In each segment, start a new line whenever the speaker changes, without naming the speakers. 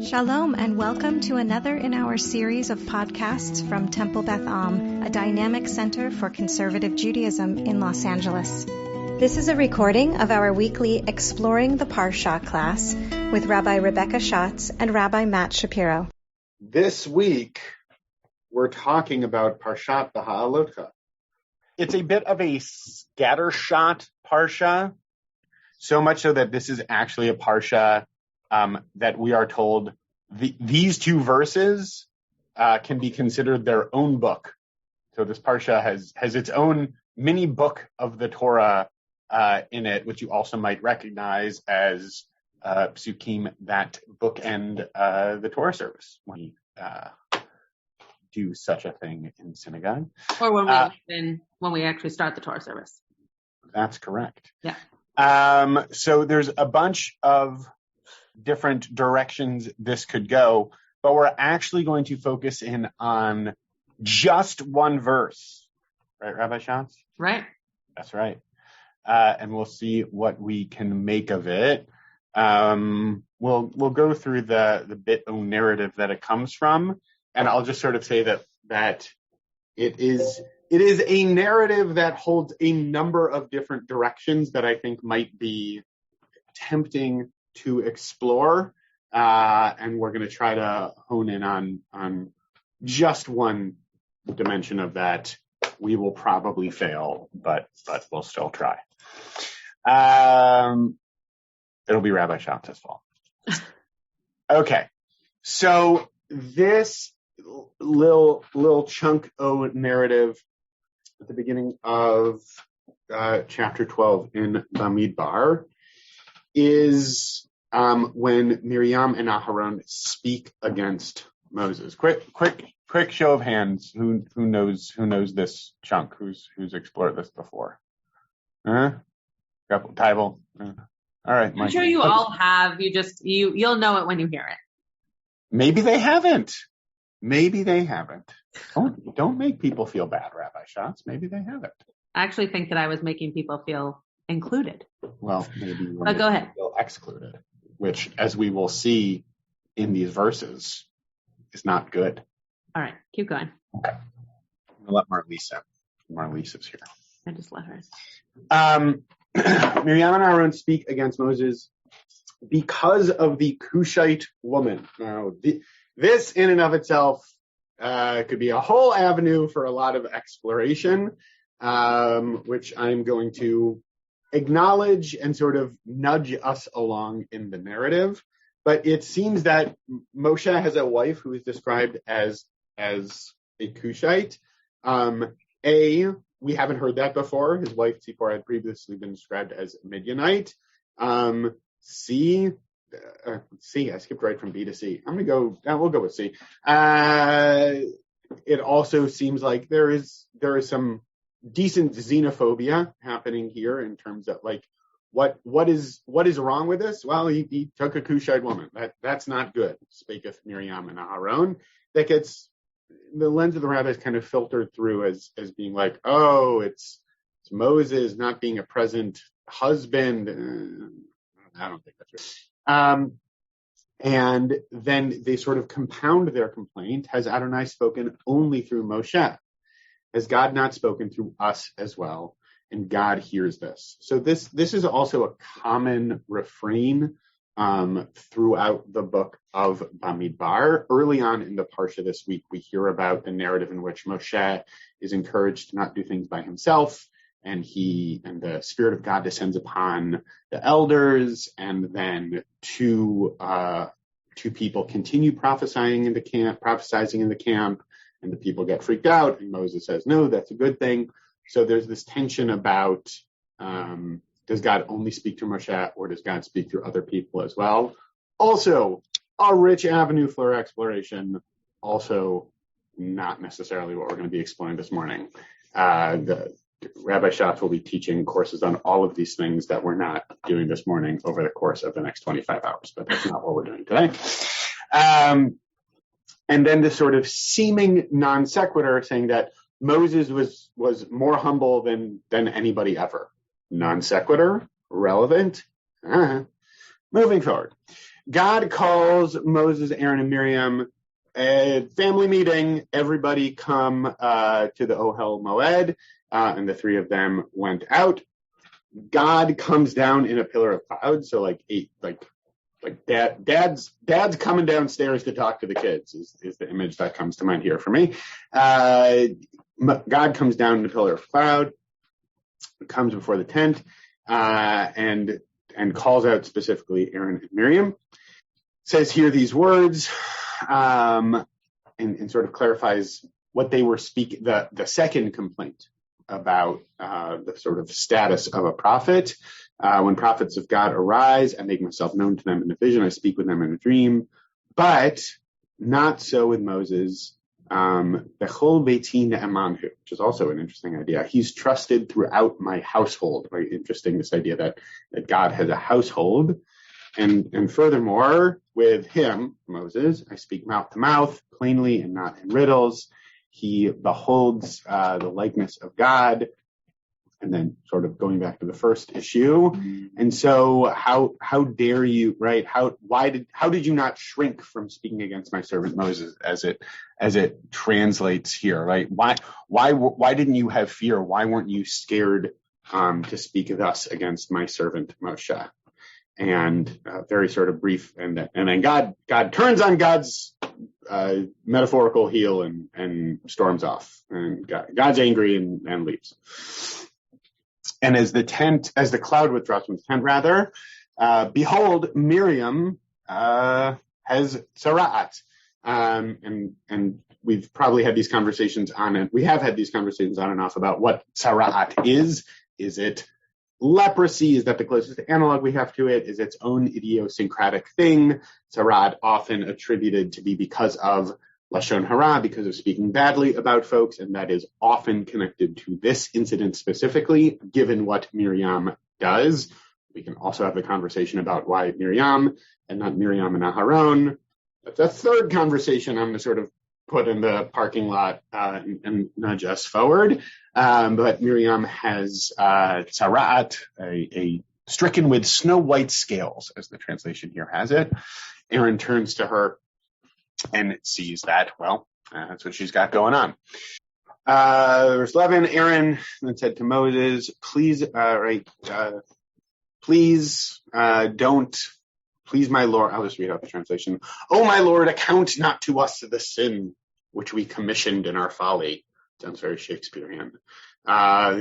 Shalom and welcome to another in our series of podcasts from Temple Beth Am, a dynamic center for conservative Judaism in Los Angeles. This is a recording of our weekly Exploring the Parasha class with Rabbi Rebecca Schatz and Rabbi Matt Shapiro.
This week, we're talking about Parshat Beha'alotecha. It's a bit of a scattershot Parsha, so much so that this is actually a Parsha that we are told these two verses can be considered their own book. So this Parsha has its own mini book of the Torah in it, which you also might recognize as psukim that bookend the Torah service when we do such a thing in synagogue.
Or when we actually start the Torah service.
That's correct.
Yeah.
So there's a bunch of different directions this could go, but we're actually going to focus in on just one verse. Right, Rabbi Schatz?
Right.
That's right. And we'll see what we can make of it. We'll go through the bit of narrative that it comes from, and I'll just sort of say that it is a narrative that holds a number of different directions that I think might be tempting to explore, and we're going to try to hone in on just one dimension of that. We will probably fail, but we'll still try. It'll be Rabbi Shatz's fault. Okay, so this little chunk of narrative at the beginning of chapter 12 in Bamidbar is when Miriam and Aharon speak against Moses. Quick show of hands. Who knows this chunk? Who's explored this before? Couple. All right.
I'm sure you all have. You'll know it when you hear it.
Maybe they haven't. Don't make people feel bad, Rabbi Schatz. Maybe they haven't.
I actually think that I was making people feel included.
Well, maybe you were
but go ahead.
Feel excluded, which, as we will see in these verses, is not good.
All right, keep going.
Okay. I'm going to let Marlise in. Marlise is here.
I just let her.
Miriam and Aaron speak against Moses because of the Cushite woman. Now, this in and of itself could be a whole avenue for a lot of exploration, which I'm going to acknowledge and sort of nudge us along in the narrative. But it seems that Moshe has a wife who is described as a Cushite. We haven't heard that before. His wife Tzipporah had previously been described as Midianite. C, I skipped right from B to C. We'll go with C. It also seems like there is some decent xenophobia happening here in terms of like what is wrong with this? Well, he took a Cushite woman. That's not good. Spaketh Miriam and Aharon. That gets the lens of the rabbis kind of filtered through as being like, oh, it's Moses not being a present husband. I don't think that's right. And then they sort of compound their complaint. Has Adonai spoken only through Moshe? Has God not spoken through us as well? And God hears this. So this is also a common refrain throughout the book of Bamidbar. Early on in the Parsha this week, we hear about the narrative in which Moshe is encouraged to not do things by himself, and the Spirit of God descends upon the elders, and then two people continue prophesying in the camp, and the people get freaked out, and Moses says, no, that's a good thing. So there's this tension about, does God only speak through Moshe, or does God speak through other people as well? Also, a rich avenue for exploration. Also, not necessarily what we're going to be exploring this morning. The Rabbi Schatz will be teaching courses on all of these things that we're not doing this morning over the course of the next 25 hours, but that's not what we're doing today. And then this sort of seeming non sequitur saying that Moses was more humble than anybody ever. Non sequitur, relevant. Moving forward. God calls Moses, Aaron, and Miriam a family meeting. Everybody come to the Ohel Moed, and the three of them went out. God comes down in a pillar of cloud, so like dad's coming downstairs to talk to the kids is the image that comes to mind here for me. God comes down in a pillar of cloud, comes before the tent, and calls out specifically Aaron and Miriam. Says here these words, and sort of clarifies what they were speaking. The second complaint about the sort of status of a prophet. When prophets of God arise, I make myself known to them in a vision. I speak with them in a dream. But not so with Moses. Bechol beiti ne'emanhu, which is also an interesting idea. He's trusted throughout my household. Very interesting, this idea that God has a household. And furthermore, with him, Moses, I speak mouth to mouth, plainly and not in riddles. He beholds the likeness of God. And then sort of going back to the first issue. And so how dare you, right? How did you not shrink from speaking against my servant Moses as it translates here, right? Why didn't you have fear? Why weren't you scared to speak thus against my servant Moshe? And very sort of brief, and then God turns on God's metaphorical heel and storms off, and God's angry and leaves. And as the cloud withdraws from the tent, rather, behold, Miriam has tzara'at, and we've probably had these conversations on it. We have had these conversations on and off about what tzara'at is. Is it leprosy? Is that the closest analog we have to it? Is its own idiosyncratic thing? Tzara'at often attributed to be because of Lashon Hara, because of speaking badly about folks, and that is often connected to this incident specifically, given what Miriam does. We can also have the conversation about why Miriam and not Miriam and Aharon. That's a third conversation I'm going to sort of put in the parking lot and nudge us forward. But Miriam has tzara'at, a stricken with snow white scales, as the translation here has it. Aaron turns to her and sees that, well, that's what she's got going on. Verse 11, Aaron then said to Moses, please, my Lord, I'll just read out the translation. Oh, my Lord, account not to us the sin which we commissioned in our folly. Sounds very Shakespearean.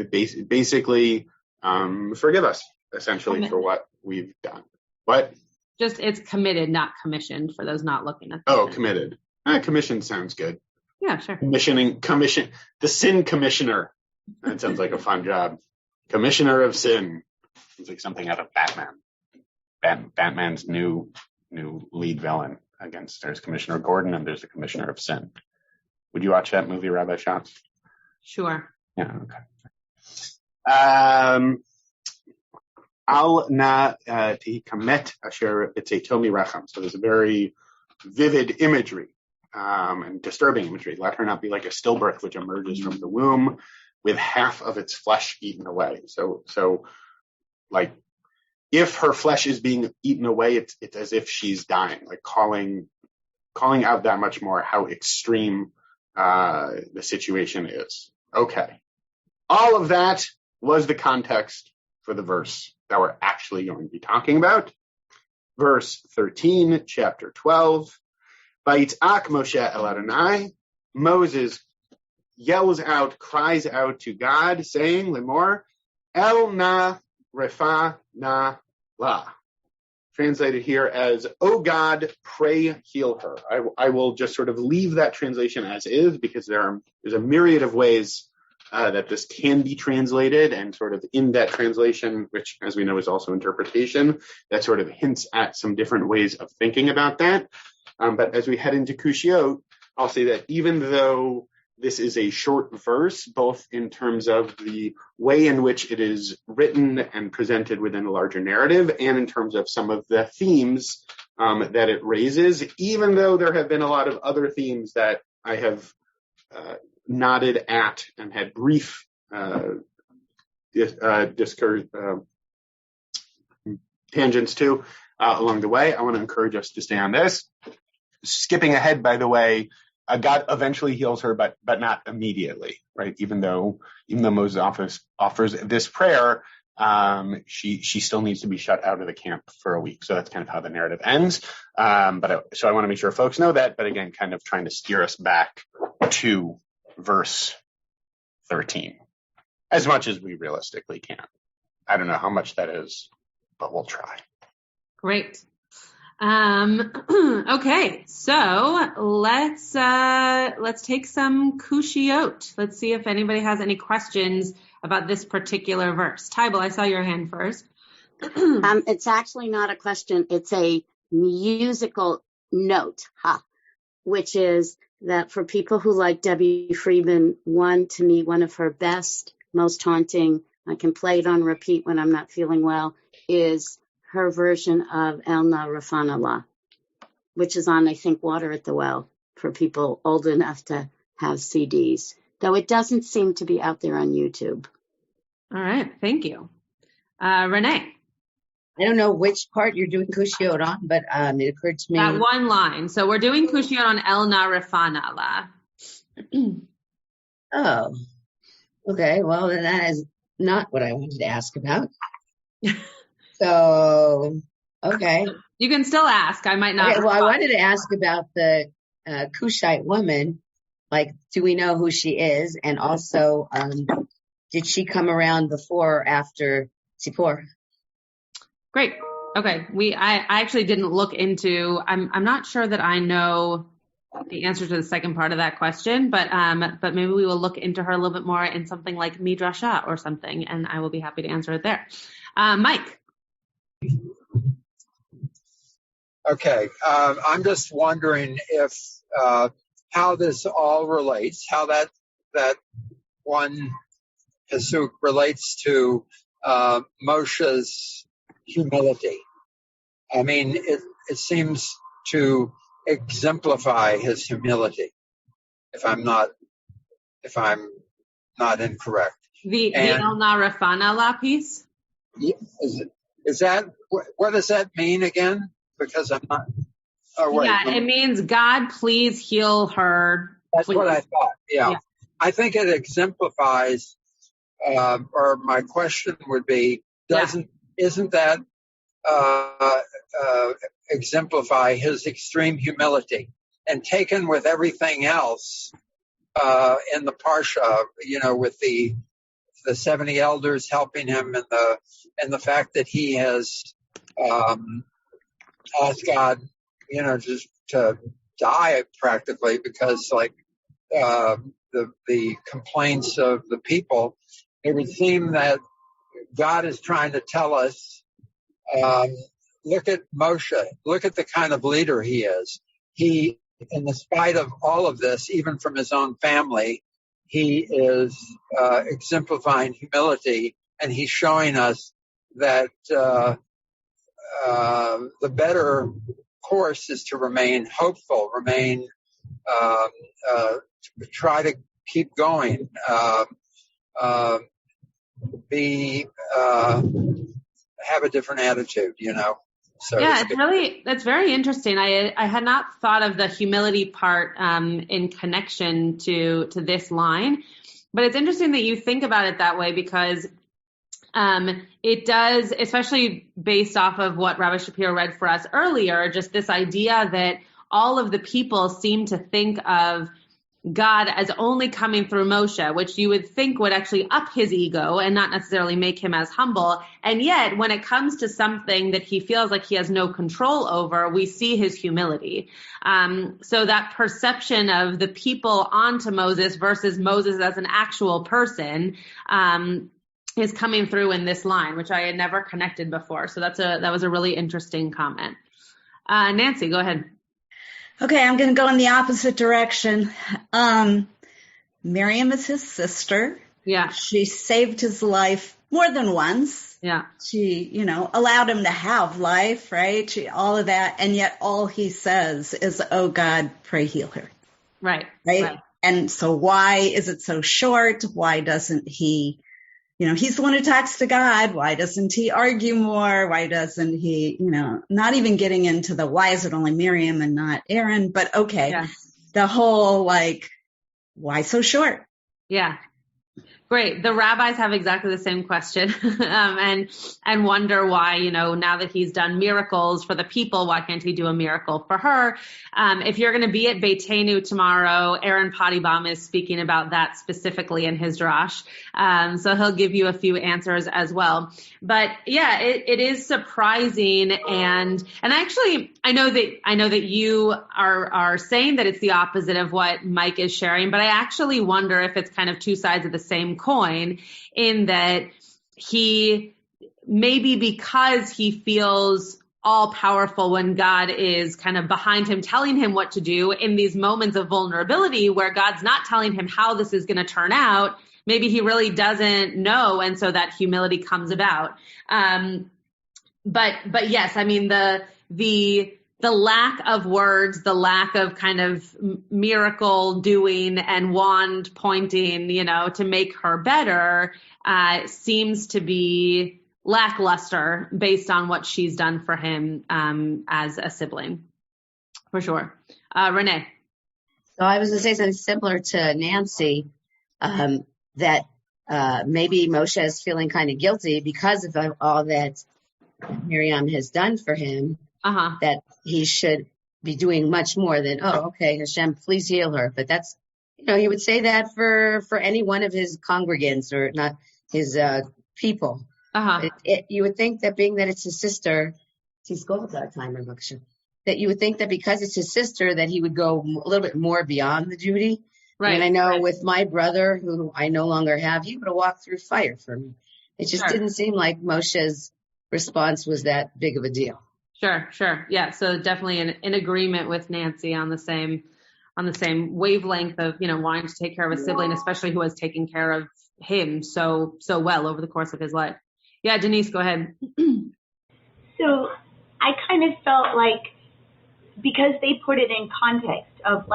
Basically, forgive us, essentially, for what we've done. What?
Just, it's committed, not commissioned, for those not looking at
Oh, committed. Commission sounds good.
Yeah, sure.
Commission, the sin commissioner. That sounds like a fun job. Commissioner of sin. Sounds like something out of Batman. Batman's new lead villain. There's Commissioner Gordon and there's the Commissioner of Sin. Would you watch that movie, Rabbi Schatz?
Sure.
Yeah, okay. Al na tihikamet asher b'tzeitomi racham. So there's a very vivid imagery and disturbing imagery. Let her not be like a stillbirth which emerges from the womb with half of its flesh eaten away. So like if her flesh is being eaten away, it's as if she's dying. Like calling out that much more how extreme the situation is. Okay, all of that was the context for the verse that we're actually going to be talking about. Verse 13, chapter 12. Vayitzak Moshe el Adonai. Moses yells out, cries out to God, saying, Lemor, El na refa na la. Translated here as, O God, pray heal her. I will just sort of leave that translation as is, because there's a myriad of ways that this can be translated, and sort of in that translation, which as we know is also interpretation, that sort of hints at some different ways of thinking about that. But as we head into Kushiot, I'll say that even though this is a short verse, both in terms of the way in which it is written and presented within a larger narrative, and in terms of some of the themes that it raises, even though there have been a lot of other themes that I have nodded at and had brief tangents to. along the way. I want to encourage us to stay on this. Skipping ahead, by the way, God eventually heals her, but not immediately, right? Even though Moses offers this prayer, she still needs to be shut out of the camp for a week. So that's kind of how the narrative ends. So I want to make sure folks know that, but again, kind of trying to steer us back to verse 13 as much as we realistically can. I don't know how much that is, but we'll try.
Great. Okay, so let's take some kushiot. Let's see if anybody has any questions about this particular verse. Tybal, I saw your hand first.
It's actually not a question. It's a musical note, which is that for people who like Debbie Friedman, one of her best, most haunting, I can play it on repeat when I'm not feeling well, is her version of El Na Rafana La, which is on, I think, Water at the Well for people old enough to have CDs, though it doesn't seem to be out there on YouTube.
All right. Thank you. Renee.
I don't know which part you're doing kushiot on, but it occurred to me.
That one line. So we're doing kushiot on El Na Rafana La.
Oh, okay. Well, then that is not what I wanted to ask about. So, okay.
You can still ask. I might not.
Okay, well, I wanted to ask about the Cushite woman. Like, do we know who she is? And also, did she come around before or after Zippor? Great. Okay. I actually didn't look into, I'm not sure that I know the answer to the second part of that question, but maybe we will look into her a little bit more in something like Midrasha or something, and I will be happy to answer it there. Mike.
Okay. I'm just wondering if, how this all relates, how that one pasuk relates to Moshe's humility. I mean, it seems to exemplify his humility, if I'm not incorrect.
The El Na Rafana La piece?
Is that, what does that mean again? Because I'm not. Oh, wait.
Yeah, it means God, please heal her.
That's
please.
What I thought. Yeah. I think it exemplifies, or my question would be, isn't that exemplify his extreme humility? And taken with everything else in the Parsha, with the 70 elders helping him, and the fact that he has asked God, just to die practically because, the complaints of the people, it would seem that God is trying to tell us, look at Moshe, look at the kind of leader he is. He, in the spite of all of this, even from his own family, he is exemplifying humility, and he's showing us that the better course is to remain hopeful, try to keep going, have a different attitude, So
yeah, that's very interesting. I had not thought of the humility part in connection to this line, but it's interesting that you think about it that way, because it does, especially based off of what Rabbi Shapiro read for us earlier, just this idea that all of the people seem to think of God as only coming through Moshe, which you would think would actually up his ego and not necessarily make him as humble. And yet, when it comes to something that he feels like he has no control over, we see his humility. So that perception of the people onto Moses versus Moses as an actual person is coming through in this line, which I had never connected before. So that was a really interesting comment. Nancy, go ahead.
Okay, I'm going to go in the opposite direction. Miriam is his sister.
Yeah.
She saved his life more than once.
Yeah.
She, allowed him to have life, right? All of that. And yet all he says is, oh God, pray heal her.
Right.
Right. And so why is it so short? Why doesn't he he's the one who talks to God. Why doesn't he argue more? Why doesn't he, not even getting into the why is it only Miriam and not Aaron? But okay, yeah. The whole why so short?
Yeah. Great. The rabbis have exactly the same question and wonder why, now that he's done miracles for the people, why can't he do a miracle for her? If you're going to be at Beitenu tomorrow, Aaron Pottybaum is speaking about that specifically in his drash. So he'll give you a few answers as well. But yeah, it is surprising. And actually, I know that you are saying that it's the opposite of what Mike is sharing, but I actually wonder if it's kind of two sides of the same coin, in that he, maybe because he feels all powerful when God is kind of behind him, telling him what to do in these moments of vulnerability where God's not telling him how this is going to turn out, maybe he really doesn't know. And so that humility comes about. But yes, I mean, the lack of words, the lack of kind of miracle doing and wand pointing, to make her better, seems to be lackluster based on what she's done for him as a sibling, for sure. Renee.
So I was going to say something similar to Nancy, that maybe Moshe is feeling kind of guilty because of all that Miriam has done for him. That he should be doing much more than, okay, Hashem, please heal her. But that's, he would say that for any one of his congregants or not his people. You would think that being that it's his sister, that you would think that because it's his sister that he would go a little bit more beyond the duty. Right. And I know with my brother, who I no longer have, he would have walked through fire for me. It just didn't seem like Moshe's response was that big of a deal.
Sure. Yeah. So definitely in agreement with Nancy on the same wavelength of, wanting to take care of a sibling, especially who has taken care of him so well over the course of his life. Yeah. Denise, go ahead.
So I kind of felt like, because they put it in context of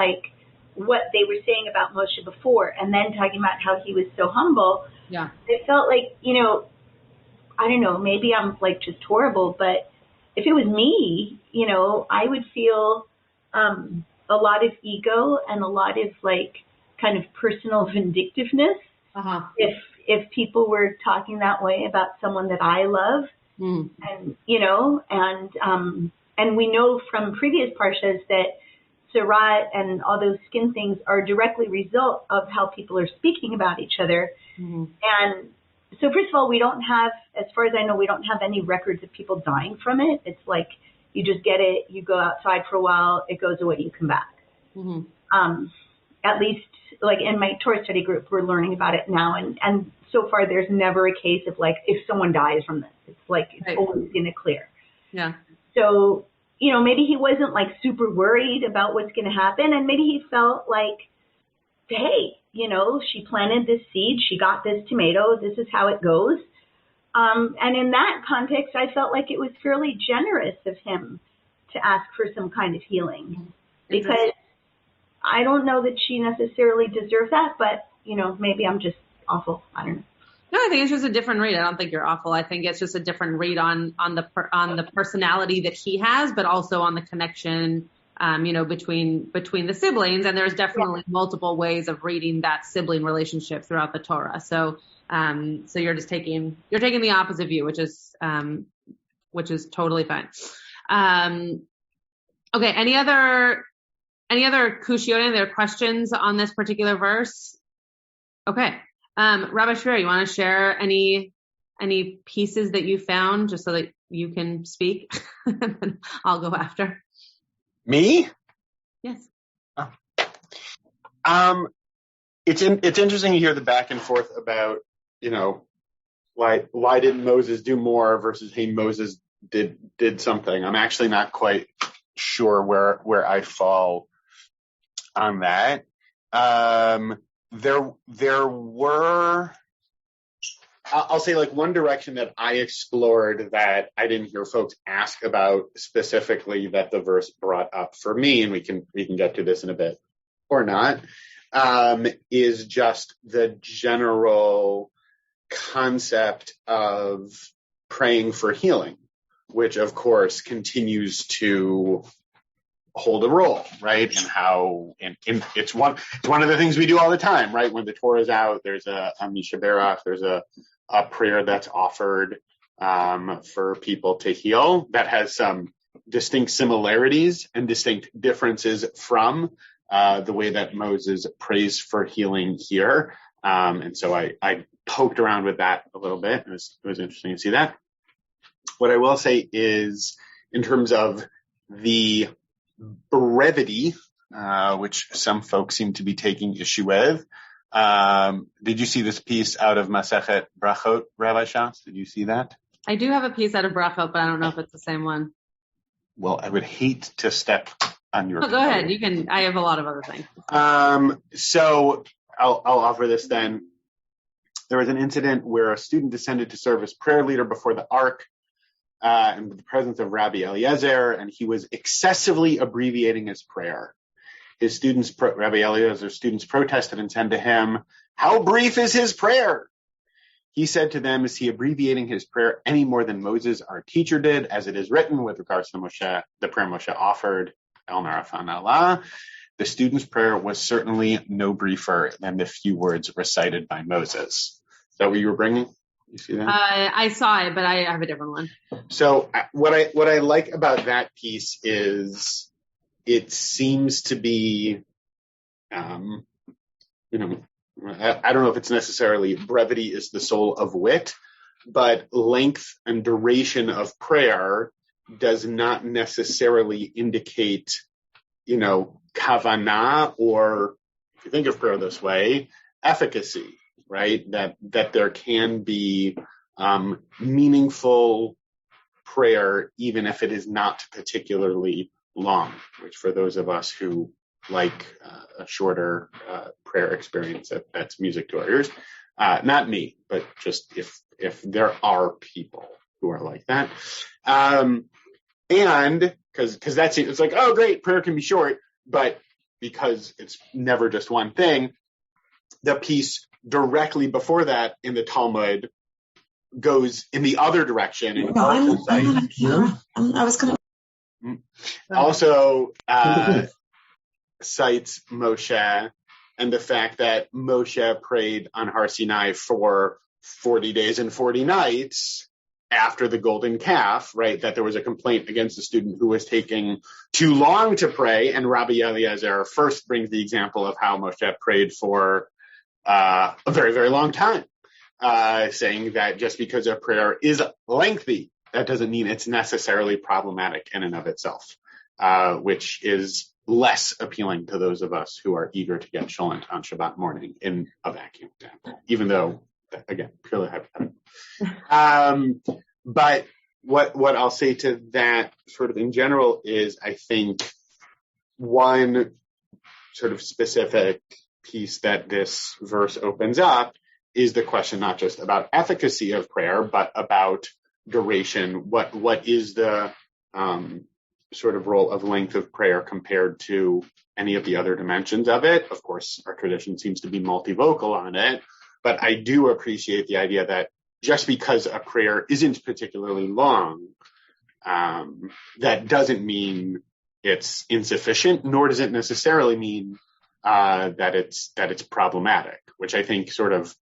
what they were saying about Moshe before and then talking about how he was so humble.
Yeah.
It felt like, I don't know, maybe I'm just horrible, but if it was me, I would feel a lot of ego and a lot of kind of personal vindictiveness if people were talking that way about someone that I love. And and we know from previous parshas that Sarat and all those skin things are directly result of how people are speaking about each other. And so first of all, we don't have, as far as I know, we don't have any records of people dying from it. It's you just get it, you go outside for a while, it goes away, you come back. At least in my Torah study group, we're learning about it now. And so far there's never a case of if someone dies from this, it's it's always going to clear.
Yeah.
So, maybe he wasn't super worried about what's going to happen. And maybe he felt hey, she planted this seed, she got this tomato, this is how it goes. And in that context, I felt like it was fairly generous of him to ask for some kind of healing, because I don't know that she necessarily deserved that, but, maybe I'm just awful. I don't know.
No, I think it's just a different read. I don't think you're awful. I think it's just a different read on the personality that he has, but also on the connection between the siblings. And there's definitely multiple ways of reading that sibling relationship throughout the Torah. So you're just taking the opposite view, which is totally fine. Okay. Any other kushiyot, any other questions on this particular verse? Okay. Rabbi Shapiro, you want to share any pieces that you found just so that you can speak? I'll go after.
Me?
Yes.
It's interesting to hear the back and forth about, why didn't Moses do more versus, hey, Moses did something. I'm actually not quite sure where I fall on that. There were, I'll say one direction that I explored that I didn't hear folks ask about specifically that the verse brought up for me, and we can get to this in a bit or not, is just the general concept of praying for healing, which of course continues to hold a role, right? And how, and it's one of the things we do all the time, right? When the Torah is out, there's a Misha Berach, there's a prayer that's offered for people to heal that has some distinct similarities and distinct differences from the way that Moses prays for healing here. And so I poked around with that a little bit. It was interesting to see that. What I will say is, in terms of the brevity, which some folks seem to be taking issue with, did you see this piece out of Masechet Brachot, Rabbi Schatz? Did you see that?
I do have a piece out of Brachot, but I don't know if it's the same one.
Well, I would hate to step on your.
Oh, go ahead. You can. I have a lot of other things.
So I'll offer this then. There was an incident where a student descended to serve as prayer leader before the ark, in the presence of Rabbi Eliezer, and he was excessively abbreviating his prayer. His students, Rabbi Eliezer's students, protested and said to him, "How brief is his prayer?" He said to them, "Is he abbreviating his prayer any more than Moses, our teacher, did, as it is written with regards to Moshe, the prayer Moshe offered, El Narafan Allah?" The student's prayer was certainly no briefer than the few words recited by Moses. Is that what you were bringing? You see that?
I saw it, but I have a different one. So
what I like about that piece is it seems to be, I don't know if it's necessarily brevity is the soul of wit, but length and duration of prayer does not necessarily indicate, kavanah, or if you think of prayer this way, efficacy, right? That there can be meaningful prayer even if it is not particularly long, which for those of us who like a shorter prayer experience, that's music to our ears. Not me, but just if there are people who are like that. And because it's like, oh great, prayer can be short, but because it's never just one thing, the piece directly before that in the Talmud goes in the other direction. And also cites Moshe and the fact that Moshe prayed on Har Sinai for 40 days and 40 nights after the golden calf, right? That there was a complaint against the student who was taking too long to pray. And Rabbi Eliezer first brings the example of how Moshe prayed for a very, very long time, saying that just because a prayer is lengthy, that doesn't mean it's necessarily problematic in and of itself, which is less appealing to those of us who are eager to get sholent on Shabbat morning in a vacuum example, even though, again, purely hypothetical. But what I'll say to that sort of in general is, I think one sort of specific piece that this verse opens up is the question not just about efficacy of prayer, but about duration. What is the sort of role of length of prayer compared to any of the other dimensions of it? Of course, our tradition seems to be multivocal on it, but I do appreciate the idea that just because a prayer isn't particularly long, that doesn't mean it's insufficient, nor does it necessarily mean that it's problematic, which I think sort of,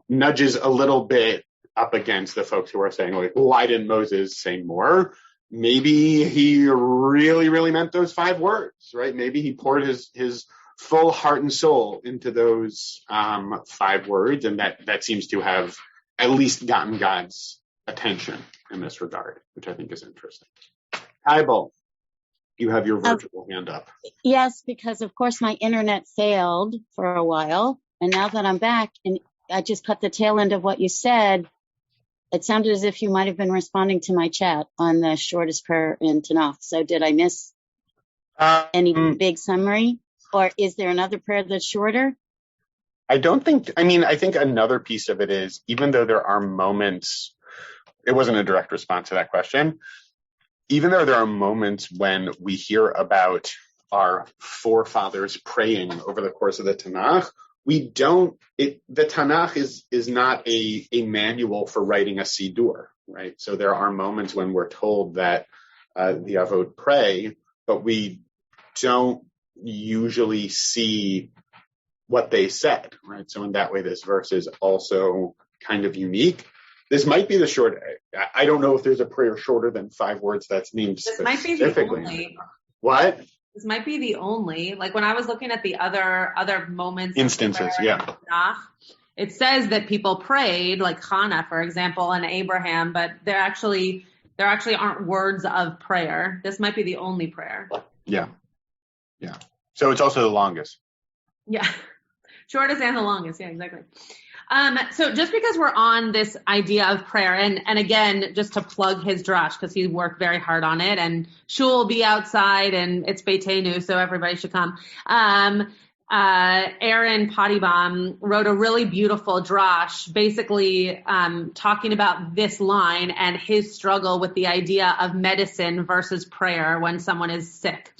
nudges a little bit up against the folks who are saying, like, why didn't Moses say more? Maybe he really, really meant those 5 words, right? Maybe he poured his full heart and soul into those 5 words, and that seems to have at least gotten God's attention in this regard, which I think is interesting. Tybal, you have your virtual hand up.
Yes, because of course my internet failed for a while, and now that I'm back, and I just caught the tail end of what you said, it sounded as if you might have been responding to my chat on the shortest prayer in Tanakh. So did I miss any big summary? Or is there another prayer that's shorter?
I think another piece of it is, even though there are moments, it wasn't a direct response to that question, even though there are moments when we hear about our forefathers praying over the course of the Tanakh, the Tanakh is not a manual for writing a Siddur, right? So there are moments when we're told that the Avot pray, but we don't usually see what they said, right? So in that way, this verse is also kind of unique. This might be the short. I don't know if there's a prayer shorter than 5 words that's named
this
specifically.
Might be the only.
What?
This might be the only. Like when I was looking at the other moments,
instances, yeah.
It says that people prayed, like Hannah, for example, and Abraham, but there actually aren't words of prayer. This might be the only prayer.
Yeah. So it's also the longest.
Yeah. Shortest and the longest. Yeah, exactly. So just because we're on this idea of prayer, and again, just to plug his drash, because he worked very hard on it, and Shul will be outside, and it's Beitenu, so everybody should come. Aaron Pottybaum wrote a really beautiful drash, basically talking about this line and his struggle with the idea of medicine versus prayer when someone is sick.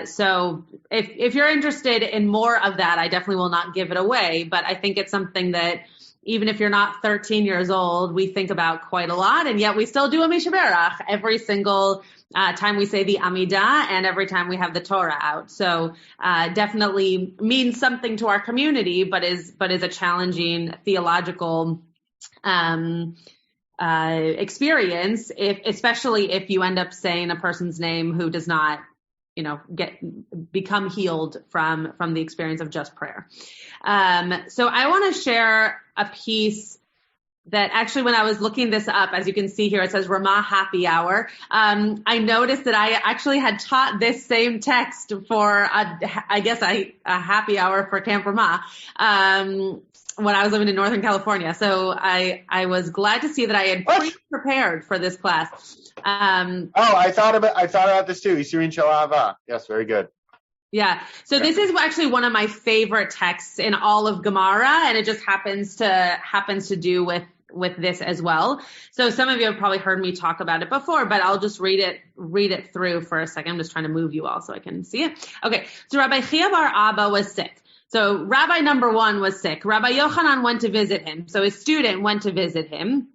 So if you're interested in more of that, I definitely will not give it away, but I think it's something that even if you're not 13 years old, we think about quite a lot, and yet we still do a Mishaberach every single time we say the Amidah and every time we have the Torah out. So definitely means something to our community, but is a challenging theological experience, especially if you end up saying a person's name who does not become healed from the experience of just prayer. So I want to share a piece that actually, when I was looking this up, as you can see here, it says Ramah Happy Hour. I noticed that I actually had taught this same text for, a happy hour for Camp Ramah, when I was living in Northern California. So I was glad to see that I had pre-prepared for this class.
I thought about this too. Yisurin Shel Ahava. Yes, very good.
Yeah. So this is actually one of my favorite texts in all of Gemara, and it just happens to do with this as well. So some of you have probably heard me talk about it before, but I'll just read it through for a second. I'm just trying to move you all so I can see it. Okay. So Rabbi Chia bar Abba was sick. So Rabbi number 1 was sick. Rabbi Yochanan went to visit him. So his student went to visit him.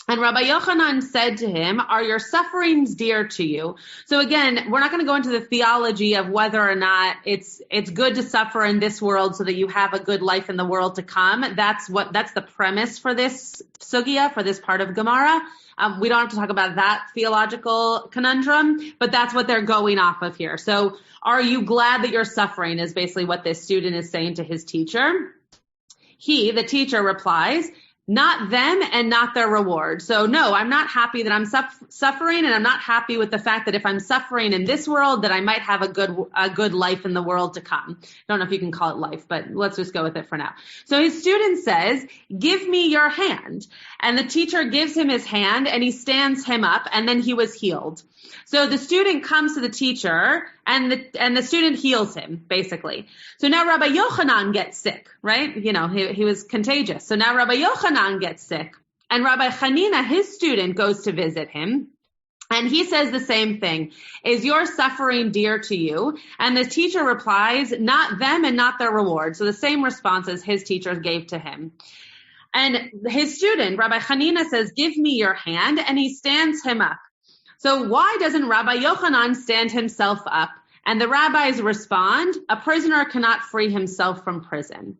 And Rabbi Yochanan said to him, "Are your sufferings dear to you?" So again, we're not going to go into the theology of whether or not it's good to suffer in this world so that you have a good life in the world to come. That's the premise for this sugya, for this part of Gemara. We don't have to talk about that theological conundrum, but that's what they're going off of here. So are you glad that you're suffering is basically what this student is saying to his teacher. The teacher replies, "Not them and not their reward." So no, I'm not happy that I'm suffering, and I'm not happy with the fact that if I'm suffering in this world, that I might have a good life in the world to come. I don't know if you can call it life, but let's just go with it for now. So his student says, "Give me your hand." And the teacher gives him his hand, and he stands him up, and then he was healed. So the student comes to the teacher, and the student heals him, basically. So now Rabbi Yochanan gets sick, right? He was contagious. So now Rabbi Yochanan gets sick, and Rabbi Hanina, his student, goes to visit him. And he says the same thing. "Is your suffering dear to you?" And the teacher replies, "Not them and not their reward." So the same responses his teacher gave to him. And his student, Rabbi Hanina, says, "Give me your hand," and he stands him up. So why doesn't Rabbi Yochanan stand himself up? And the rabbis respond, "A prisoner cannot free himself from prison."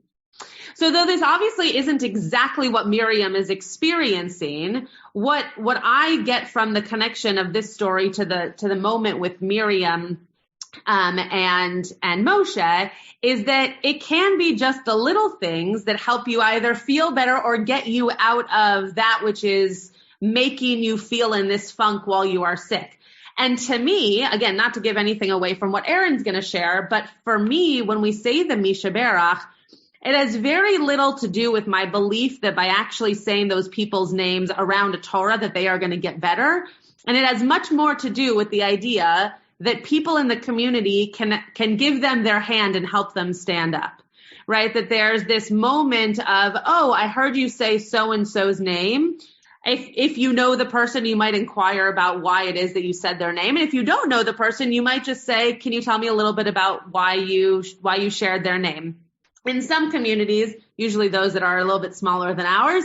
So though this obviously isn't exactly what Miriam is experiencing, what I get from the connection of this story to the moment with Miriam and Moshe is that it can be just the little things that help you either feel better or get you out of that which is making you feel in this funk while you are sick. And to me, again, not to give anything away from what Aaron's going to share, but for me, when we say the Mishaberach, it has very little to do with my belief that by actually saying those people's names around a Torah that they are going to get better. And it has much more to do with the idea that people in the community can give them their hand and help them stand up, right? That there's this moment of, "Oh, I heard you say so-and-so's name." If you know the person, you might inquire about why it is that you said their name. And if you don't know the person, you might just say, "Can you tell me a little bit about why you shared their name?" in some communities, usually those that are a little bit smaller than ours,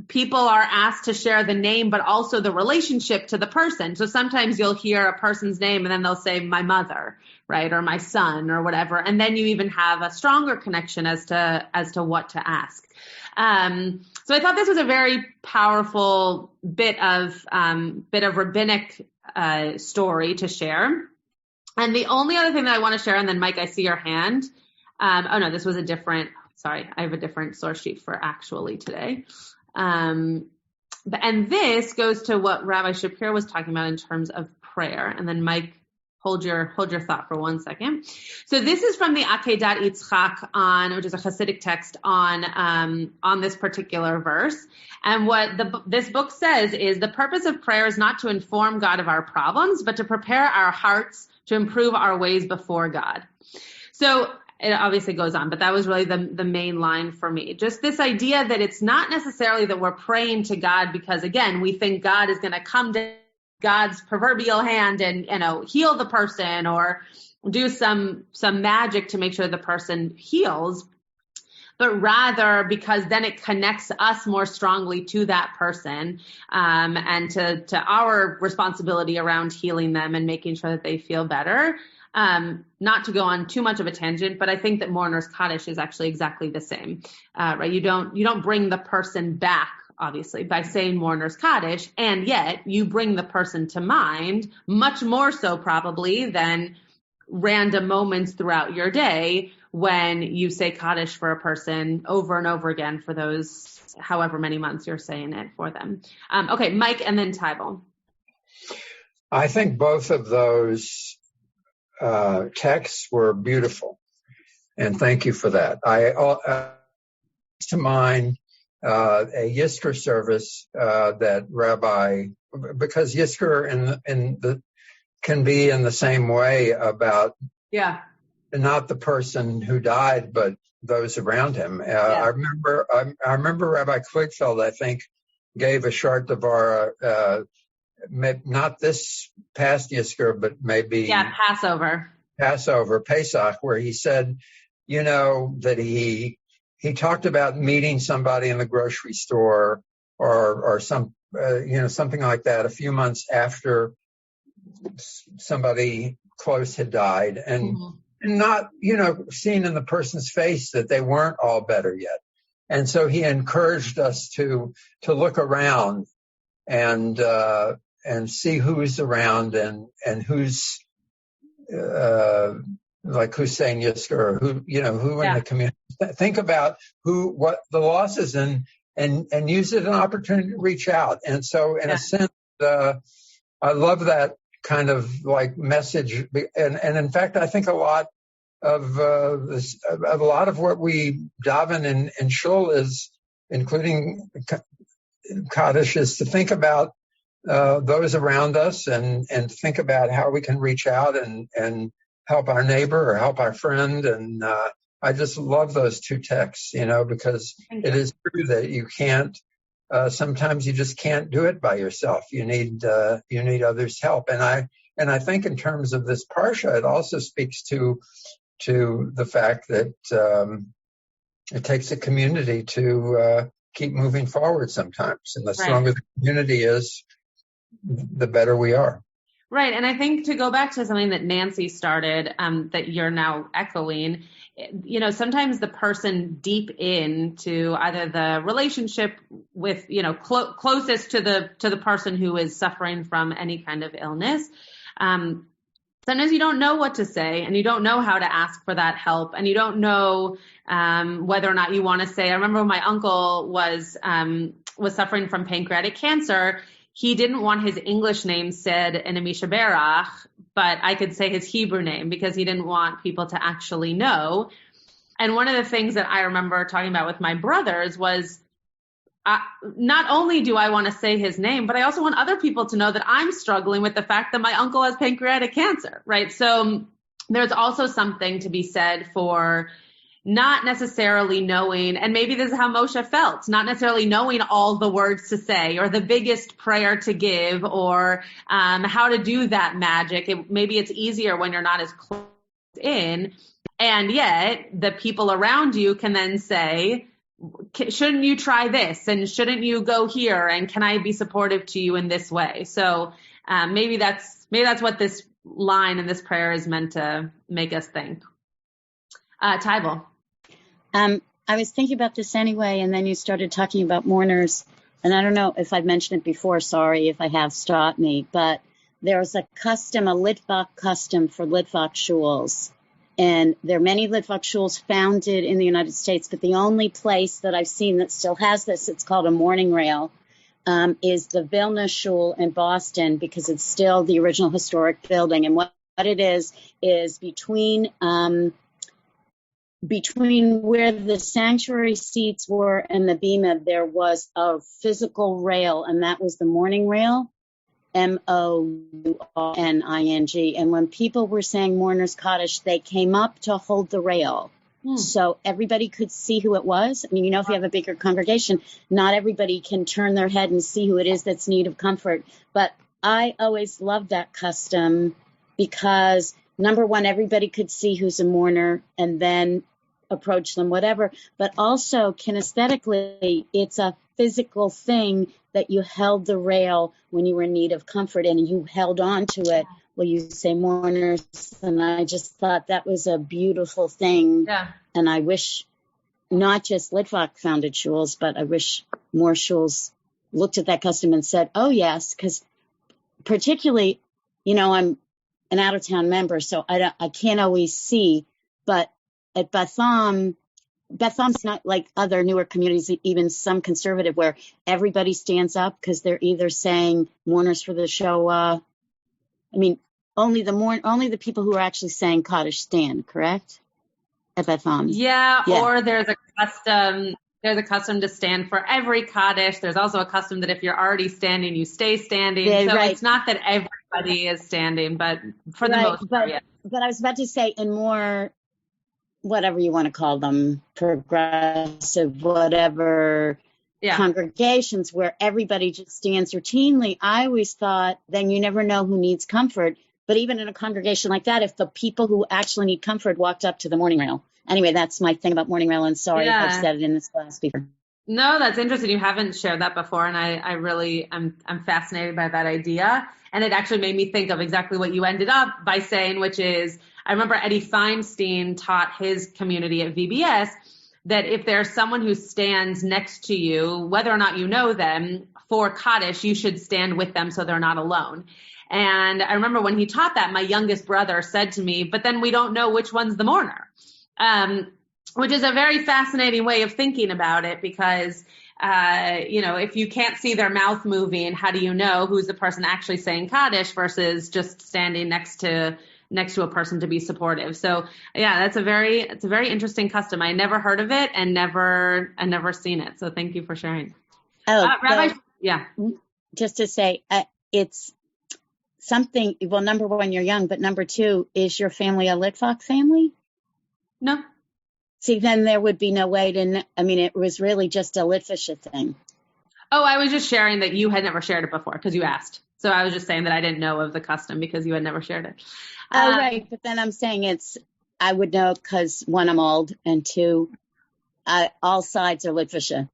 people are asked to share the name, but also the relationship to the person. So sometimes you'll hear a person's name and then they'll say my mother, right? Or my son or whatever. And then you even have a stronger connection as to what to ask. So I thought this was a very powerful bit of rabbinic story to share. And the only other thing that I want to share, and then Mike, I see your hand. This was I have a different source sheet for actually today. And this goes to what Rabbi Shapiro was talking about in terms of prayer. And then Mike, hold your thought for 1 second. So this is from the Akedat Yitzchak which is a Hasidic text on this particular verse. And what this book says is the purpose of prayer is not to inform God of our problems, but to prepare our hearts to improve our ways before God. So it obviously goes on, but that was really the main line for me. Just this idea that it's not necessarily that we're praying to God because, again, we think God is going to come to God's proverbial hand and, heal the person or do some magic to make sure the person heals, but rather because then it connects us more strongly to that person, and to our responsibility around healing them and making sure that they feel better. Not to go on too much of a tangent, but I think that Mourner's Kaddish is actually exactly the same, right? You don't bring the person back, obviously, by saying Mourner's Kaddish, and yet you bring the person to mind much more so probably than random moments throughout your day when you say Kaddish for a person over and over again for those however many months you're saying it for them. Okay, Mike, and then Tybal.
I think both of those texts were beautiful, and thank you for that. To mind a Yizkor service that Rabbi, because Yizkor can be in the same way about not the person who died, but those around him. I remember Rabbi Klugfeld, I think, gave a short Devorah, not this past Yizkor, but maybe
Passover,
Pesach, where he said, that he talked about meeting somebody in the grocery store or something like that a few months after somebody close had died, and not, seeing in the person's face that they weren't all better yet. And so he encouraged us to look around and see who's around and who's, like Hussein Yizkor, who in the community. Think about what the loss is and use it as an opportunity to reach out. And so in a sense, I love that kind of like message. And in fact, I think a lot of what we daven in shul is, including Kaddish, is to think about those around us and think about how we can reach out and help our neighbor or help our friend. And I just love those two texts, because it is true that you can't, sometimes you just can't do it by yourself. You need others' help. And I think in terms of this Parsha, it also speaks to the fact that it takes a community to keep moving forward sometimes. And the stronger the community is, the better we are.
Right. And I think to go back to something that Nancy started, that you're now echoing, sometimes the person deep into either the relationship with, closest to the person who is suffering from any kind of illness, sometimes you don't know what to say and you don't know how to ask for that help, and you don't know whether or not you want to say. I remember when my uncle was suffering from pancreatic cancer. He didn't want his English name said in a Misha Berach, but I could say his Hebrew name because he didn't want people to actually know. And one of the things that I remember talking about with my brothers was, not only do I want to say his name, but I also want other people to know that I'm struggling with the fact that my uncle has pancreatic cancer, right? So there's also something to be said for not necessarily knowing, and maybe this is how Moshe felt, not necessarily knowing all the words to say or the biggest prayer to give or how to do that magic. Maybe it's easier when you're not as close in. And yet the people around you can then say, shouldn't you try this? And shouldn't you go here? And can I be supportive to you in this way? So maybe that's what this line in this prayer is meant to make us think. Tybal.
I was thinking about this anyway, and then you started talking about mourners. And I don't know if I've mentioned it before. Sorry if I have, stop me. But there was a custom, a Litvak custom for Litvak shuls. And there are many Litvak shuls founded in the United States, but the only place that I've seen that still has this, it's called a mourning rail, is the Vilna Shul in Boston, because it's still the original historic building. And what it is between where the sanctuary seats were and the bima, there was a physical rail, and that was the mourning rail, Mourning. And when people were saying Mourner's Kaddish, they came up to hold the rail. So everybody could see who it was. I mean, you know, if you have a bigger congregation, not everybody can turn their head and see who it is that's in need of comfort. But I always loved that custom because, number one, everybody could see who's a mourner and then approach them, whatever. But also, kinesthetically, it's a physical thing that you held the rail when you were in need of comfort and you held on to it. Well, you say mourners, and I just thought that was a beautiful thing. Yeah. And I wish not just Litvak founded shuls, but I wish more shuls looked at that custom and said, oh, yes, because particularly, you know, I'm an out-of-town member, so I can't always see. But at Beth Am's not like other newer communities, even some conservative, where everybody stands up because they're either saying mourners for the Shoah. I mean, only the people who are actually saying Kaddish stand, correct? At Beth Am's. Yeah,
or there's a custom to stand for every Kaddish. There's also a custom that if you're already standing, you stay standing. So It's not that everybody is standing, but for the most part, yeah.
But I was about to say, in more, whatever you want to call them, progressive, whatever, congregations where everybody just stands routinely, I always thought then you never know who needs comfort. But even in a congregation like that, if the people who actually need comfort walked up to the mourning rail. Anyway, that's my thing about mourning rail, and sorry if I've said it in this class before.
No, that's interesting. You haven't shared that before, and I'm fascinated by that idea. And it actually made me think of exactly what you ended up by saying, which is, I remember Eddie Feinstein taught his community at VBS that if there's someone who stands next to you, whether or not you know them, for Kaddish, you should stand with them so they're not alone. And I remember when he taught that, my youngest brother said to me, but then we don't know which one's the mourner, which is a very fascinating way of thinking about it because, you know, if you can't see their mouth moving, how do you know who's the person actually saying Kaddish versus just standing next to a person to be supportive? So yeah, it's a very interesting custom. I never heard of it and never seen it. So thank you for sharing. Rabbi,
just to say, it's something, well, number one, you're young, but number two, is your family a Litvak family?
No.
See, then there would be no way to, it was really just a Litvisha thing.
Oh, I was just sharing that you had never shared it before because you asked. So I was just saying that I didn't know of the custom because you had never shared it.
Right. But then I'm saying I would know because one, I'm old, and two, all sides are Litvisha.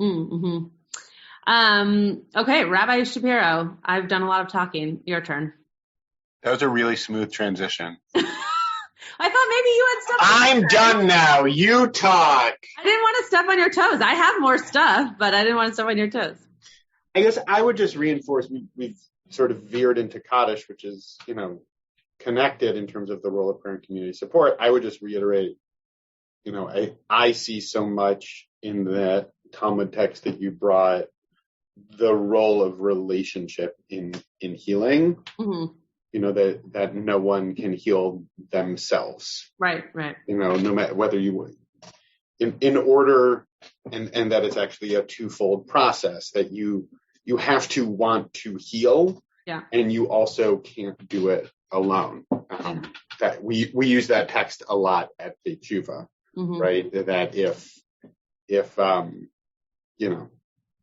Mm-hmm. Okay, Rabbi Shapiro, I've done a lot of talking. Your turn.
That was a really smooth transition.
I thought maybe you had stuff.
I'm done now. You talk.
I didn't want to step on your toes. I have more stuff, but I didn't want to step on your toes.
I guess I would just reinforce we've sort of veered into Kaddish, which is, you know, connected in terms of the role of prayer and community support. I would just reiterate, you know, I see so much in that Talmud text that you brought, the role of relationship in healing. Mm-hmm. You know, that no one can heal themselves.
Right.
You know, no matter whether you in order, and that it's actually a twofold process, that you have to want to heal, and you also can't do it alone. That we use that text a lot at Beit Tshuva, right? That if you know,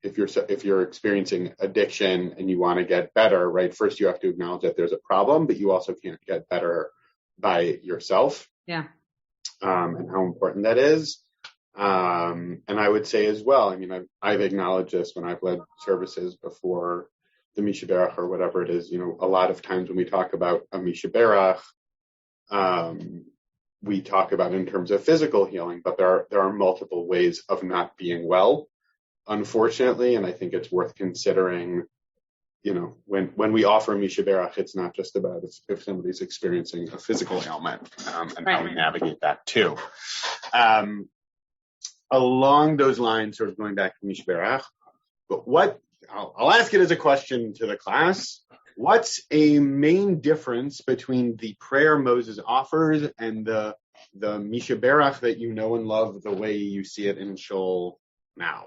if you're experiencing addiction and you want to get better, right? First, you have to acknowledge that there's a problem, but you also can't get better by yourself.
Yeah.
and how important that is. And I would say as well, I mean, I've acknowledged this when I've led services before the Mishaberach or whatever it is. You know, a lot of times when we talk about a Mishaberach, we talk about in terms of physical healing, but there are multiple ways of not being well, unfortunately. And I think it's worth considering, you know, when we offer Mishaberach, it's not just about if somebody's experiencing a physical ailment, and how we navigate that too. Along those lines, sort of going back to Mishaberach, but I'll ask it as a question to the class. What's a main difference between the prayer Moses offers and the Mishaberach that you know and love the way you see it in Shul now?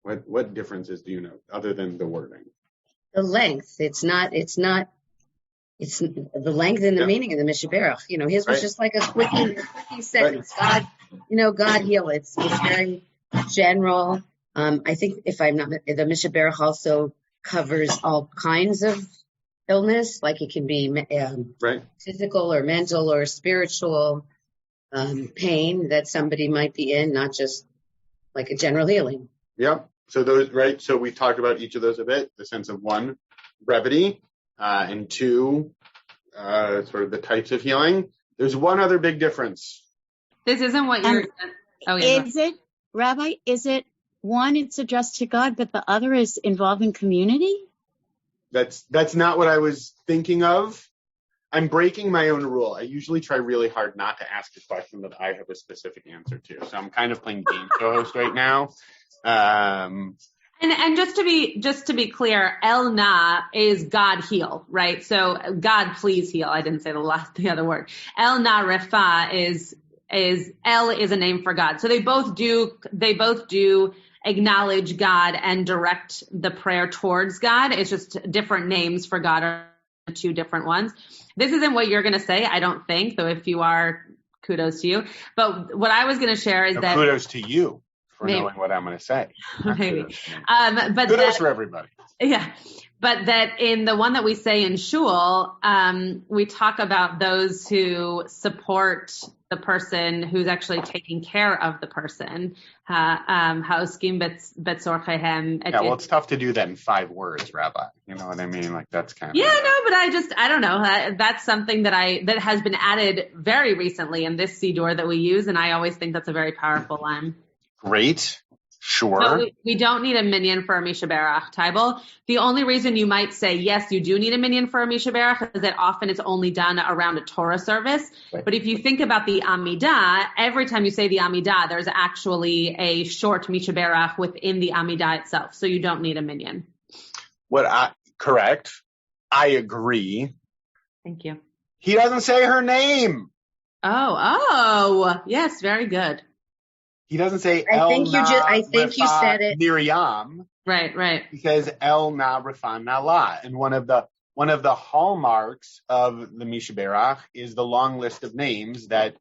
What differences do you know other than the wording?
The length. It's the length and the meaning of the Mishaberach. You know, his was just like a quickie sentence. God, you know, God heal. It's very general. I think the Mishaberach also covers all kinds of illness, like it can be physical or mental or spiritual pain that somebody might be in, not just like a general healing.
Yeah. So those, right. So we talked about each of those a bit, the sense of one, brevity, and two, sort of the types of healing. There's one other big difference.
This isn't what you're.
Is it, Rabbi? Is it one? It's addressed to God, but the other is involving community.
That's not what I was thinking of. I'm breaking my own rule. I usually try really hard not to ask a question that I have a specific answer to. So I'm kind of playing game show host right now. And
just to be clear, El Na is God heal, right? So God please heal. I didn't say the other word. El Na Refa is El is a name for God. So they both do acknowledge God and direct the prayer towards God. It's just different names for God are two different ones. This isn't what you're going to say, I don't think, though if you are, kudos to you. But what I was going to share is that
kudos to you for knowing what I'm going to say.
Maybe.
But kudos for everybody.
Yeah. But that in the one that we say in Shul, we talk about those who support the person who's actually taking care of the person. Ha'oskim betzorchehem.
Yeah, well, it's tough to do that in 5 words, Rabbi. You know what I mean? Like that's kind of.
Yeah, no, but I don't know. That's something that has been added very recently in this Siddur that we use, and I always think that's a very powerful line.
Great. Sure.
So we don't need a minyan for a Mishaberach, Tybal. The only reason you might say, yes, you do need a minyan for a Mishaberach is that often it's only done around a Torah service. Right. But if you think about the Amidah, every time you say the Amidah, there's actually a short Mishaberach within the Amidah itself. So you don't need a minyan.
Correct. I agree.
Thank you.
He doesn't say her name.
Oh, yes, very good.
He doesn't say
I think you said it.
Miriam.
Right.
He says El Na Rafan Nala. And one of the hallmarks of the Mishaberach is the long list of names that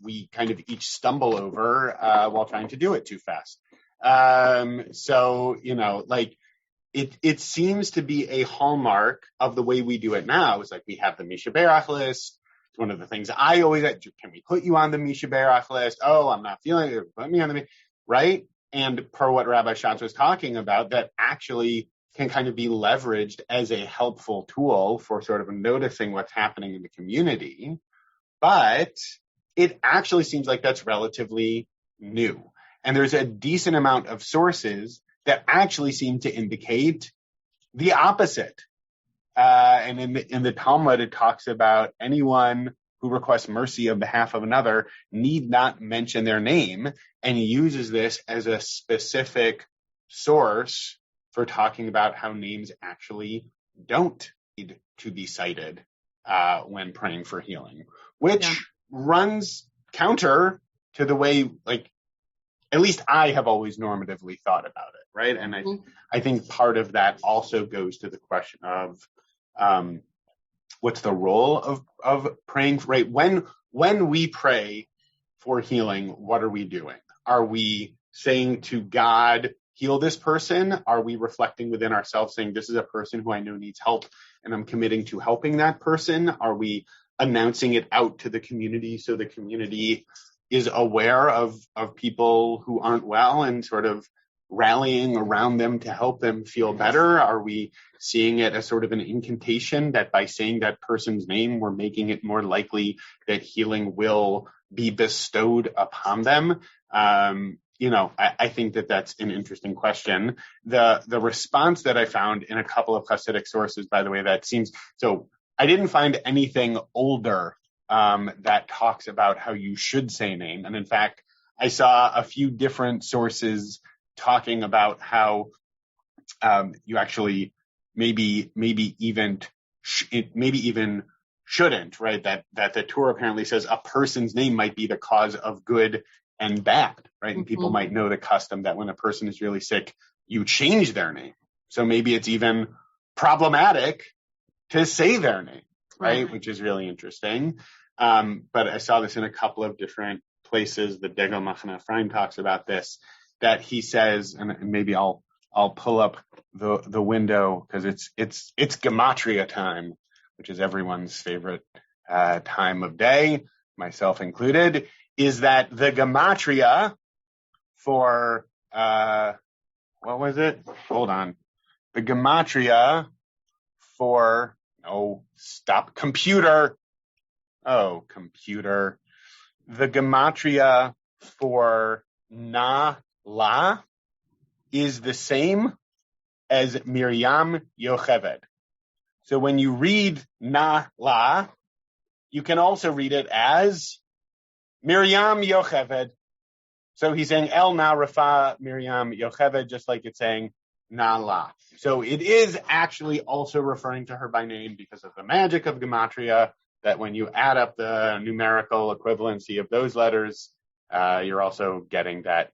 we kind of each stumble over while trying to do it too fast. So, you know, like it seems to be a hallmark of the way we do it now. It's like we have the Mishaberach list. One of the things I always ask, can we put you on the Mishaberach list? Oh, I'm not feeling it. Put me on the right? And per what Rabbi Schatz was talking about, that actually can kind of be leveraged as a helpful tool for sort of noticing what's happening in the community. But it actually seems like that's relatively new. And there's a decent amount of sources that actually seem to indicate the opposite. And in the Talmud, it talks about anyone who requests mercy on behalf of another need not mention their name, and he uses this as a specific source for talking about how names actually don't need to be cited when praying for healing, which runs counter to the way, like, at least I have always normatively thought about it, right? And I think part of that also goes to the question of what's the role of praying, right? When we pray for healing, what are we doing? Are we saying to God, heal this person? Are we reflecting within ourselves saying, this is a person who I know needs help and I'm committing to helping that person? Are we announcing it out to the community so the community is aware of people who aren't well and sort of rallying around them to help them feel better? Are we seeing it as sort of an incantation that by saying that person's name, we're making it more likely that healing will be bestowed upon them? I think that that's an interesting question. The response that I found in a couple of Hasidic sources, by the way, that seems, so I didn't find anything older that talks about how you should say name. And in fact, I saw a few different sources talking about how you actually maybe even shouldn't, right? That the Torah apparently says a person's name might be the cause of good and bad, right? And people might know the custom that when a person is really sick, you change their name. So maybe it's even problematic to say their name, right? Which is really interesting. But I saw this in a couple of different places. The Degel Machane Ephraim talks about this, that he says, and maybe I'll pull up the window because it's gematria time, which is everyone's favorite time of day, myself included, is that the gematria for what was it? Hold on. The gematria for computer. Oh, computer. The gematria for Na-La is the same as Miriam Yocheved. So when you read Na-La, you can also read it as Miriam Yocheved. So he's saying El Na Rafa Miriam Yocheved, just like it's saying Na-La. So it is actually also referring to her by name because of the magic of gematria, that when you add up the numerical equivalency of those letters, you're also getting that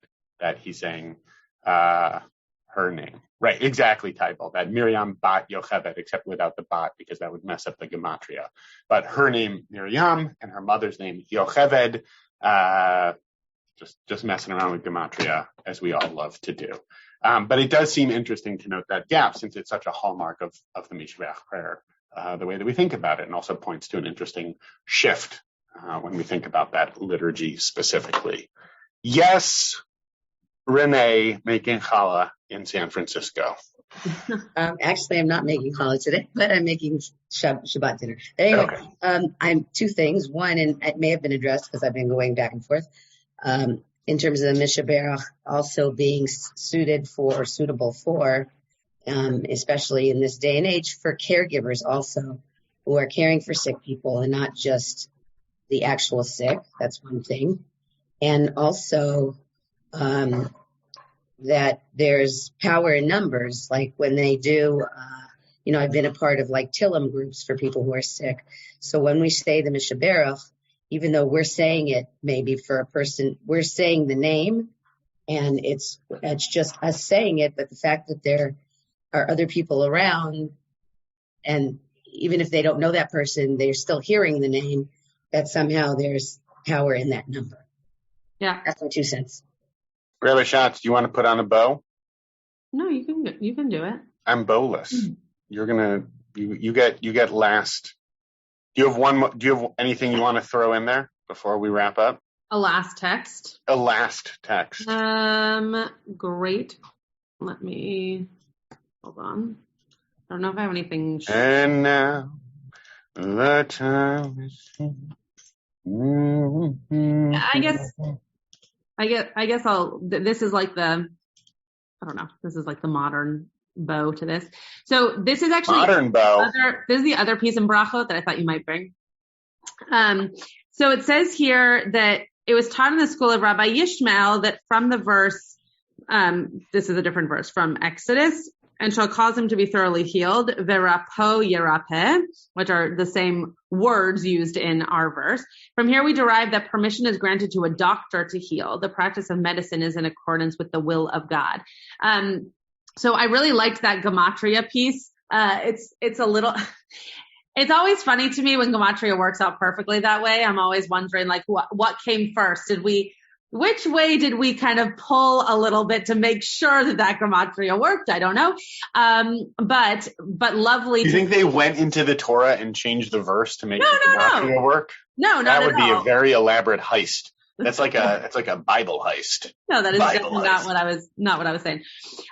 he's saying her name. Right, exactly, typo. That Miriam Bat Yocheved, except without the bat, because that would mess up the gematria. But her name, Miriam, and her mother's name, Yocheved, just messing around with gematria, as we all love to do. But it does seem interesting to note that gap, since it's such a hallmark of the Mishbeach prayer, the way that we think about it, and also points to an interesting shift when we think about that liturgy specifically. Yes, Renee making challah in San Francisco.
Actually, I'm not making challah today, but I'm making Shabbat dinner. Anyway, okay. I'm two things. One, and it may have been addressed because I've been going back and forth, in terms of the Mishaberach also being suitable for, especially in this day and age, for caregivers also who are caring for sick people and not just the actual sick. That's one thing. And also, that there's power in numbers, like when they do, I've been a part of like Tillim groups for people who are sick. So when we say the Mishaberach, even though we're saying it maybe for a person, we're saying the name and it's just us saying it, but the fact that there are other people around, and even if they don't know that person, they're still hearing the name, that somehow there's power in that number.
Yeah.
That's my 2 cents.
Rabbi Schatz, do you want to put on a bow?
No, you can do it.
I'm bowless. You're you get last. Do you have anything you want to throw in there before we wrap up?
A last text. Great. Let me hold on. I don't know if I have anything.
And now the time is.
I guess this is like this is like the modern bow to this. So this is actually
modern bow.
This is the other piece in brachot that I thought you might bring. So it says here that it was taught in the school of Rabbi Yishmael that from the verse, this is a different verse from Exodus, and shall cause him to be thoroughly healed, verapo yerapeh, which are the same words used in our verse. From here we derive that permission is granted to a doctor to heal. The practice of medicine is in accordance with the will of God. So I really liked that gematria piece. It's a little, it's always funny to me when gematria works out perfectly that way. I'm always wondering, like, what came first? Did we which way did we kind of pull a little bit to make sure that gematria worked? I don't know. But lovely.
Do you think they went into the Torah and changed the verse to make gematria work?
No,
that would be a very elaborate heist. That's like a Bible heist.
No, that is definitely not what I was saying.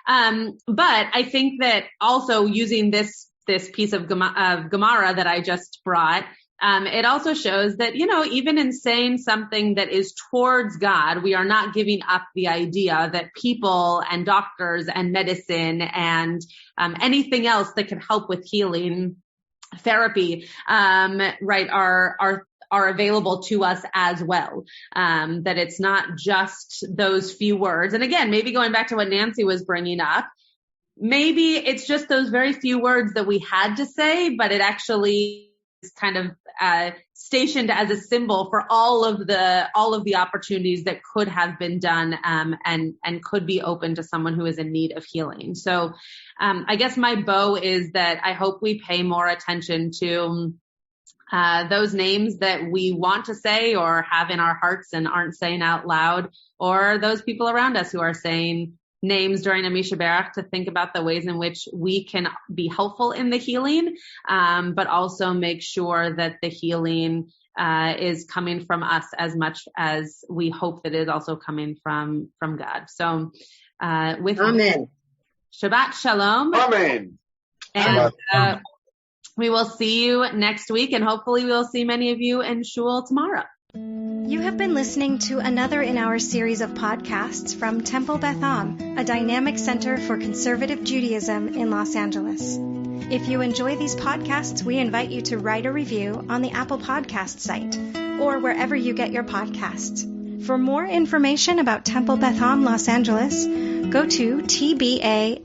But I think that also using this piece of Gemara that I just brought, it also shows that, even in saying something that is towards God, we are not giving up the idea that people and doctors and medicine and anything else that can help with healing, therapy, are available to us as well. That it's not just those few words. And again, maybe going back to what Nancy was bringing up, maybe it's just those very few words that we had to say, but it actually is kind of stationed as a symbol for all of the opportunities that could have been done and could be open to someone who is in need of healing. So I guess my bow is that I hope we pay more attention to those names that we want to say or have in our hearts and aren't saying out loud, or those people around us who are saying names during a Misha Berach, to think about the ways in which we can be helpful in the healing, but also make sure that the healing is coming from us as much as we hope that it is also coming from God. So with
Amen.
Shabbat Shalom.
Amen.
And we will see you next week, and hopefully we will see many of you in Shul tomorrow.
You have been listening to another in our series of podcasts from Temple Beth Am, a dynamic center for conservative Judaism in Los Angeles. If you enjoy these podcasts, we invite you to write a review on the Apple Podcast site or wherever you get your podcasts. For more information about Temple Beth Am Los Angeles, go to tbala.org.